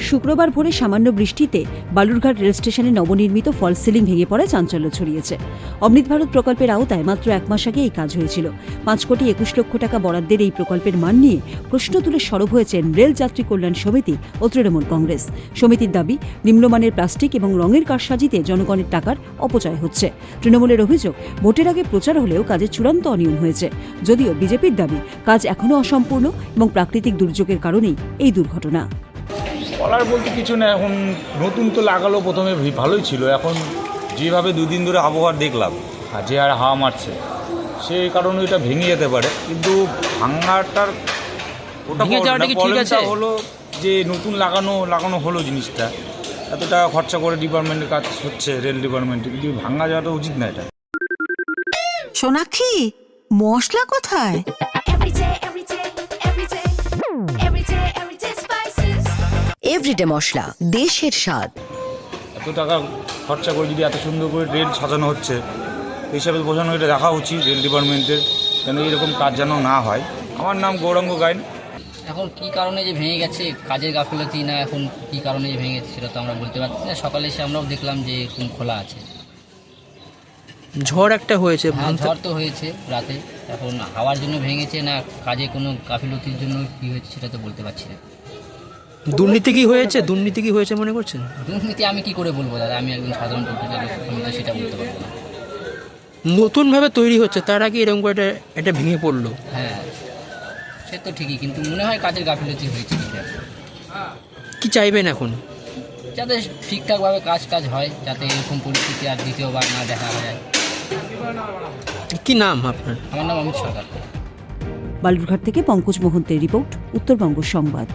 শুক্রবার ভোরে সামান্য বৃষ্টিতে বালুরঘাট রেল স্টেশনে নবনির্মিত ফলস সিলিং ভেঙে পড়ে চাঞ্চল্য ছড়িয়েছে। অমৃত ভারত প্রকল্পের আওতায় মাত্র 1 মাস আগে এই কাজ হয়েছিল। 5 কোটি 21 লক্ষ টাকা বরাদ্দের এই প্রকল্পের মান নিয়ে প্রশ্ন তুলে সরব হয়েছেন রেল যাত্রী কল্যাণ সমিতি ও তৃণমূল কংগ্রেস। সমিতির দাবি, নিম্নমানের প্লাস্টিক এবং রঙের কারসাজিতে জনগণের টাকার অপচয় হচ্ছে। তৃণমূলের অভিযোগ, ভোটের আগে প্রচার হলেও কাজের চূড়ান্ত অনিয়ম হয়েছে। যদিও বিজেপির দাবি, কাজ এখনও অসম্পূর্ণ এবং প্রাকৃতিক দুর্যোগের কারণেই এই দুর্ঘটনা। বলার বলতে কিছু না, এখন নতুন তো লাগালো, প্রথমে ভালোই ছিল। এখন যেভাবে 2 দিন ধরে আবহাওয়া দেখলাম আর যে আর হাওয়া মারছে, সেই কারণে এটা ভেঙে যেতে পারে। কিন্তু ভাঙাটার প্রবলেমটা হলো যে নতুন লাগানো হলো জিনিসটা, এত টাকা খরচা করে ডিপার্টমেন্টের কাজ হচ্ছে, রেল ডিপার্টমেন্টে, কিন্তু ভাঙা যাওয়াটা উচিত না। এটা সোনাক্ষী, মশলা কোথায়? এভরিডে মশলা, দেশের স্বাদ। এত টাকা খরচা করে যদি এত সুন্দর করে রেল সাজানো হচ্ছে, হিসাবে বোঝানো, এটা দেখা উচিত রেল ডিপার্টমেন্টের, যেন এরকম কাজ যেন না হয়। আমার নাম গৌরাঙ্গ গাইন। এখন কি কারণে যে ভেঙে গেছে, কাজের গাফিলতি না এখন কি কারণে যে ভেঙে গেছে সেটা তো আমরা বলতে পারছি না। সকালে এসে আমরাও দেখলাম যে এরকম খোলা আছে। ঝড় একটা হয়েছে। হ্যাঁ, ঝড় তো হয়েছে রাতে। এখন হাওয়ার জন্য ভেঙেছে না কাজে কোনো গাফিলতির জন্য কী হয়েছে সেটা তো বলতে পারছি না। দুর্নীতি কি হয়েছে মনে করছেন? দুর্নীতি আমি কি করে বলবো দাদা, আমি একজন সাধারণ টোটো চালক, আমি তো সেটা বলতে পারবো না। নতুনভাবে তৈরি হচ্ছে, তার আগে এরকম করে এটা ভেঙে পড়লো। হ্যাঁ, সে তো ঠিকই, কিন্তু মনে হয় কাজের গাফিলতি হয়েছে। কি চাইবেন এখন? যাতে ঠিকঠাকভাবে কাজ হয়, যাতে এরকম পরিস্থিতি আর দ্বিতীয়বার না দেখা যায়। কি নাম আপনার? আমার নাম অমিত সরকার। বালুরঘাট থেকে পঙ্কজ মোহন্তের রিপোর্ট, উত্তরবঙ্গ সংবাদ।